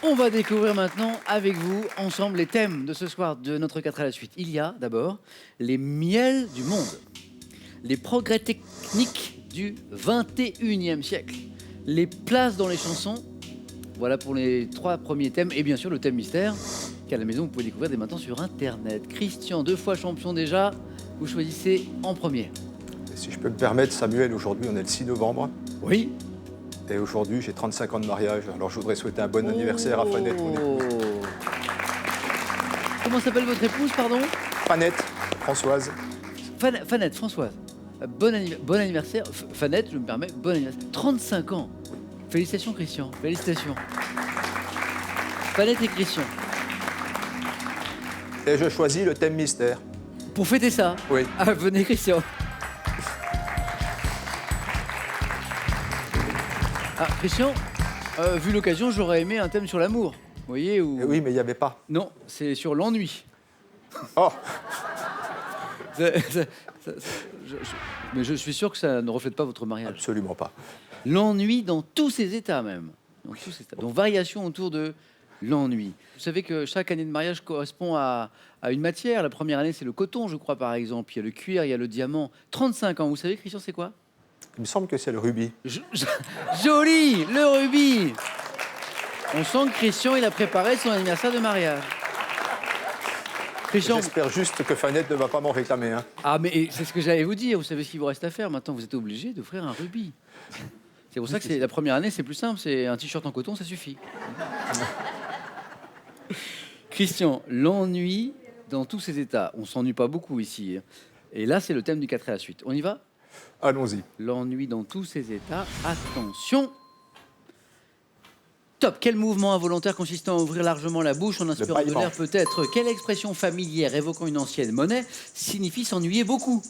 On va découvrir maintenant avec vous, ensemble, les thèmes de ce soir de notre 4 à la suite. Il y a d'abord les miels du monde, les progrès techniques du 21e siècle, les places dans les chansons. Voilà pour les 3 premiers thèmes. Et bien sûr, le thème mystère, qu'à la maison, vous pouvez découvrir dès maintenant sur Internet. Christian, 2 fois champion déjà, vous choisissez en premier. Et si je peux me permettre, Samuel, aujourd'hui, on est le 6 novembre. Oui. Et aujourd'hui, j'ai 35 ans de mariage. Alors, je voudrais souhaiter un bon anniversaire à Fanette, mon épouse. Comment s'appelle votre épouse, pardon? Fanette, Françoise. Fanette, Françoise. Bon anniversaire. Fanette, je me permets, bon anniversaire. 35 ans. Félicitations, Christian. Félicitations. Fanette et Christian. Et je choisis le thème mystère. Pour fêter ça? Oui. Ah, venez, Christian. Ah, Christian, vu l'occasion, j'aurais aimé un thème sur l'amour. Vous voyez où... Et oui, mais il n'y avait pas. Non, c'est sur l'ennui. Oh, Mais je suis sûr que ça ne reflète pas votre mariage. absolument pas. L'ennui dans tous ses états même. Dans tous ses états. Donc variation autour de l'ennui. Vous savez que chaque année de mariage correspond à une matière. La première année, c'est le coton, je crois, par exemple. Il y a le cuir, il y a le diamant. 35 ans, vous savez, Christian, c'est quoi? Il me semble que c'est le rubis. Joli, le rubis. On sent que Christian, il a préparé son anniversaire de mariage. Christian. J'espère juste que Fanette ne va pas m'en réclamer. Hein. Ah, mais c'est ce que j'allais vous dire. Vous savez ce qu'il vous reste à faire. Maintenant, vous êtes obligé d'offrir un rubis. C'est pour ça que la première année, c'est plus simple. C'est un t-shirt en coton, ça suffit. Christian, l'ennui dans tous ses états. On s'ennuie pas beaucoup ici. Et là, c'est le thème du 4 à la suite. On y va? Allons-y. L'ennui dans tous ses états. Attention. Top. Quel mouvement involontaire consistant à ouvrir largement la bouche en inspirant de bâillement. l'air peut-être? Quelle expression familière évoquant une ancienne monnaie signifie s'ennuyer beaucoup?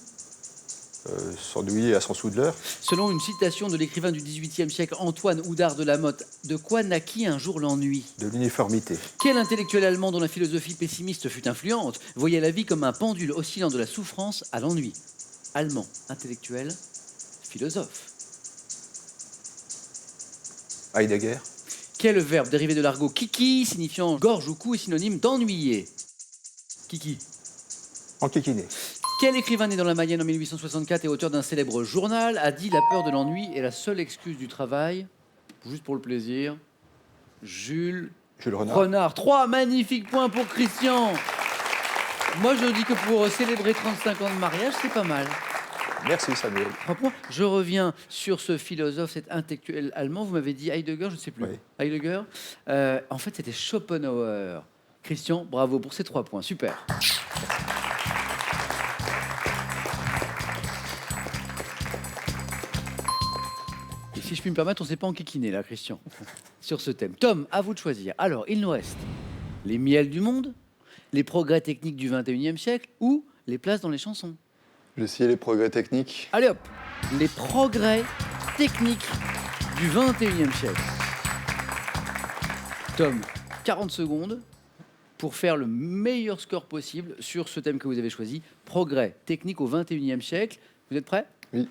S'ennuyer à son sou de l'heure. Selon une citation de l'écrivain du XVIIIe siècle Antoine Oudard de la Motte, de quoi naquit un jour l'ennui? De l'uniformité. Quel intellectuel allemand dont la philosophie pessimiste fut influente voyait la vie comme un pendule oscillant de la souffrance à l'ennui? Allemand, intellectuel, philosophe. Heidegger. Quel verbe dérivé de l'argot kiki, signifiant gorge ou cou, est synonyme d'ennuyer? Kiki. Enquiquiner. Quel écrivain né dans la Mayenne en 1864 et auteur d'un célèbre journal a dit la peur de l'ennui est la seule excuse du travail? Juste pour le plaisir. Jules Renard. 3 magnifiques points pour Christian. Moi, je dis que pour célébrer 35 ans de mariage, c'est pas mal. Merci, Samuel. 3 points. Je reviens sur ce philosophe, cet intellectuel allemand. Vous m'avez dit Heidegger, je ne sais plus. Oui. Heidegger. En fait, c'était Schopenhauer. Christian, bravo pour ces 3 points. Super. Et si je puis me permettre, on ne s'est pas enquiquiné là, Christian, sur ce thème. Tom, à vous de choisir. Alors, il nous reste les miels du monde, les progrès techniques du 21e siècle ou les places dans les chansons. J'ai essayé les progrès techniques. Allez hop, les progrès techniques du 21e siècle. Tom, 40 secondes pour faire le meilleur score possible sur ce thème que vous avez choisi. Progrès techniques au 21e siècle. Vous êtes prêts? Oui.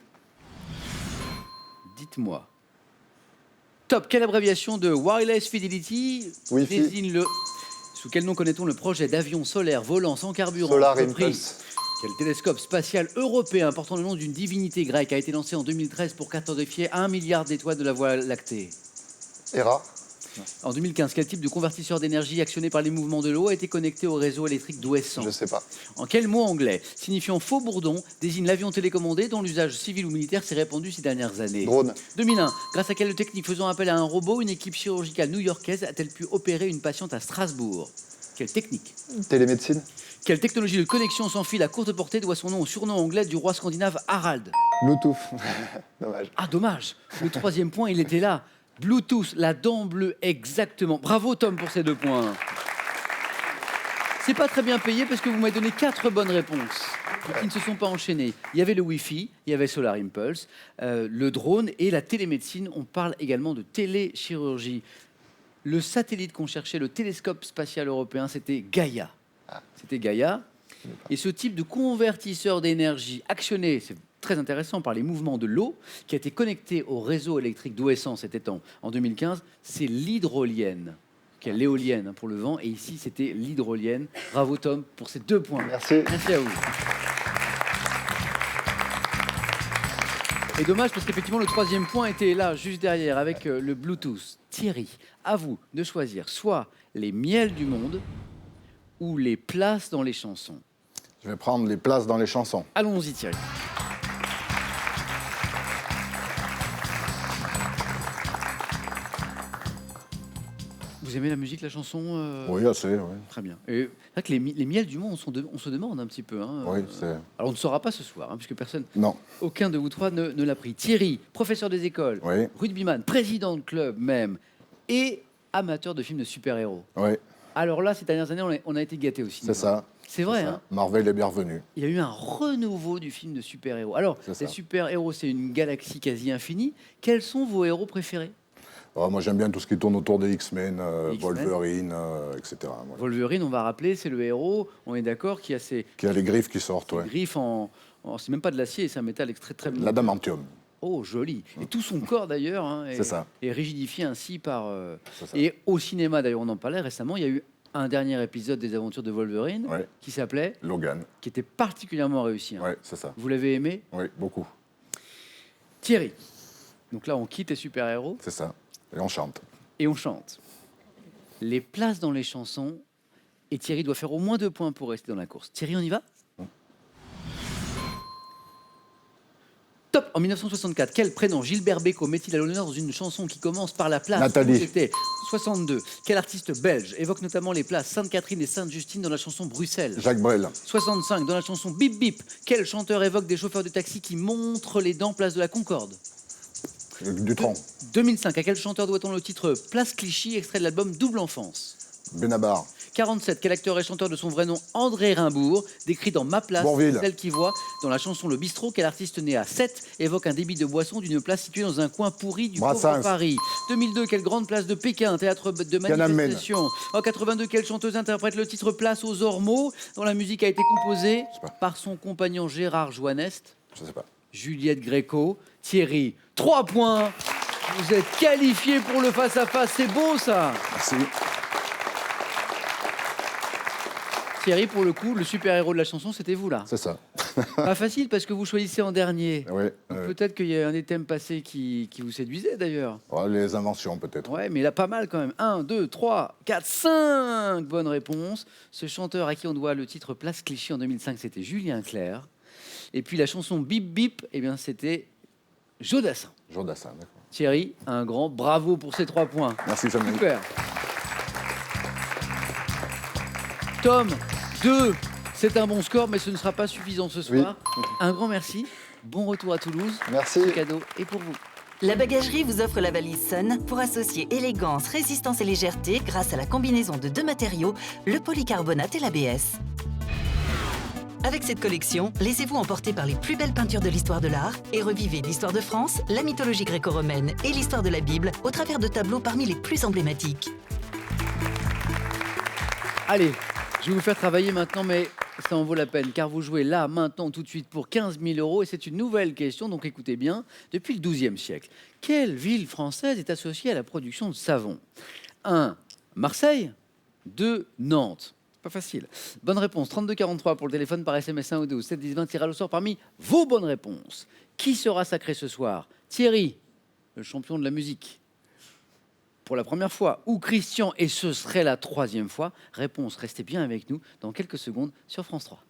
Dites-moi. Top, quelle abréviation de Wireless Fidelity Wi-Fi. désigne le... Sous quel nom connaît-on le projet d'avion solaire volant sans carburant Solar entrepris? Impulse. Quel télescope spatial européen portant le nom d'une divinité grecque a été lancé en 2013 pour cartographier 1 milliard d'étoiles de la Voie lactée? ERA. En 2015, quel type de convertisseur d'énergie actionné par les mouvements de l'eau a été connecté au réseau électrique d'Ouessant? Je sais pas. En quel mot anglais signifiant faux bourdon désigne l'avion télécommandé dont l'usage civil ou militaire s'est répandu ces dernières années? Drone. 2001, grâce à quelle technique faisant appel à un robot, une équipe chirurgicale new-yorkaise a-t-elle pu opérer une patiente à Strasbourg? Quelle technique? Télémédecine. Quelle technologie de connexion sans fil à courte portée doit son nom au surnom anglais du roi scandinave Harald? Bluetooth. Dommage. Ah, dommage. Le 3e point, il était là. Bluetooth, la dent bleue, exactement. Bravo, Tom, pour ces 2 points. C'est pas très bien payé parce que vous m'avez donné 4 bonnes réponses qui ne se sont pas enchaînées. Il y avait le Wi-Fi, il y avait Solar Impulse, le drone et la télémédecine. On parle également de téléchirurgie. Le satellite qu'on cherchait, le télescope spatial européen, c'était Gaïa. C'était Gaïa. Et ce type de convertisseur d'énergie actionné, c'est très intéressant, par les mouvements de l'eau, qui a été connecté au réseau électrique d'Ouessant, c'était en 2015, c'est l'hydrolienne. qui est l'éolienne pour le vent. Et ici, c'était l'hydrolienne. Bravo Tom pour ces 2 points. Merci. Merci à vous. Et dommage parce qu'effectivement, le 3e point était là, juste derrière, avec le Bluetooth. Thierry, à vous de choisir soit les miels du monde ou les places dans les chansons. Je vais prendre les places dans les chansons. Allons-y Thierry. Vous aimez la musique, la chanson Oui, assez, oui. Très bien. Et c'est vrai que les miels du monde, on se demande un petit peu. Hein, Oui, c'est... Alors on ne saura pas ce soir, hein, puisque personne, Non, aucun de vous trois ne l'a pris. Thierry, professeur des écoles, oui, rugbyman, président de club même, et amateur de films de super-héros. oui, Alors là, ces dernières années, on a été gâtés aussi. c'est ça. C'est vrai, C'est ça. hein. Marvel est bienvenue. Il y a eu un renouveau du film de super-héros. Alors, C'est les ça. super-héros, c'est une galaxie quasi infinie. Quels sont vos héros préférés? Moi, j'aime bien tout ce qui tourne autour des X-Men, X-Men. Wolverine, etc. Voilà. Wolverine, on va rappeler, c'est le héros, on est d'accord, qui a ses Qui a les griffes qui sortent, ouais. griffes c'est même pas de l'acier, c'est un métal très L'adamantium, Oh, joli. Et tout son corps d'ailleurs hein, C'est ça. est rigidifié ainsi par. c'est ça. Et au cinéma d'ailleurs, on en parlait récemment, il y a eu un dernier épisode des aventures de Wolverine Ouais. qui s'appelait, Logan, qui était particulièrement réussi. hein. ouais, c'est ça. Vous l'avez aimé, Oui, beaucoup, Thierry. Donc là, on quitte les super-héros c'est ça. Et on chante. et on chante. Les places dans les chansons. Et Thierry doit faire au moins 2 points pour rester dans la course. Thierry, on y va? Top. En 1964, quel prénom Gilbert Bécaud met-il à l'honneur dans une chanson qui commence par la place Nathalie. où C'était 62. Quel artiste belge évoque notamment les places Sainte-Catherine et Sainte-Justine dans la chanson Bruxelles? Jacques Brel, 65. Dans la chanson Bip Bip, quel chanteur évoque des chauffeurs de taxi qui montrent les dents place de la Concorde? Dutronc, 2005. À quel chanteur doit-on le titre Place Clichy, extrait de l'album Double Enfance? Benabar, 47. Quel acteur et chanteur de son vrai nom André Rimbourg, décrit dans Ma place, Bourvil. celle qui voit dans la chanson Le Bistrot? Quel artiste né à 7 évoque un débit de boisson d'une place située dans un coin pourri du pauvre Brassens. Paris? 2002. Quelle grande place de Pékin, théâtre de Tiananmen. manifestation? En 82. Quelle chanteuse interprète le titre Place aux Ormeaux, dont la musique a été composée sais pas. par son compagnon Gérard Joannest? je sais pas. Juliette Gréco. Thierry, 3 points. Vous êtes qualifié pour le face-à-face. C'est beau ça. Merci. Thierry, pour le coup, le super-héros de la chanson, c'était vous là. C'est ça. Pas facile parce que vous choisissez en dernier. Oui, Peut-être qu'il y a un des thèmes passés qui vous séduisait d'ailleurs. les inventions peut-être. Ouais, mais il a pas mal quand même. 1, 2, 3, 4, 5 bonnes réponses. Ce chanteur à qui on doit le titre Place Clichy en 2005, c'était Julien Clerc. Et puis la chanson Bip Bip, eh bien c'était Jodassin. Jodassin, d'accord. Thierry, un grand bravo pour ces 3 points. Merci, Jean-Marie. Super. Tom, 2. C'est un bon score, mais ce ne sera pas suffisant ce soir. Un grand merci. Bon retour à Toulouse. Merci. Ce cadeau est pour vous. La bagagerie vous offre la valise Sun pour associer élégance, résistance et légèreté grâce à la combinaison de 2 matériaux, le polycarbonate et l'ABS. Avec cette collection, laissez-vous emporter par les plus belles peintures de l'histoire de l'art et revivez l'histoire de France, la mythologie gréco-romaine et l'histoire de la Bible au travers de tableaux parmi les plus emblématiques. Allez, je vais vous faire travailler maintenant, mais ça en vaut la peine, car vous jouez là, maintenant, tout de suite, pour 15 000 euros. Et c'est une nouvelle question, donc écoutez bien. Depuis le XIIe siècle, quelle ville française est associée à la production de savon? 1. Marseille. 2. Nantes. Pas facile. Bonne réponse, 3243 pour le téléphone par SMS 1 ou 2 ou 7 10 20, tirage au sort parmi vos bonnes réponses. Qui sera sacré ce soir? Thierry, le champion de la musique, pour la première fois, ou Christian, et ce serait la 3e fois? Réponse, restez bien avec nous dans quelques secondes sur France 3.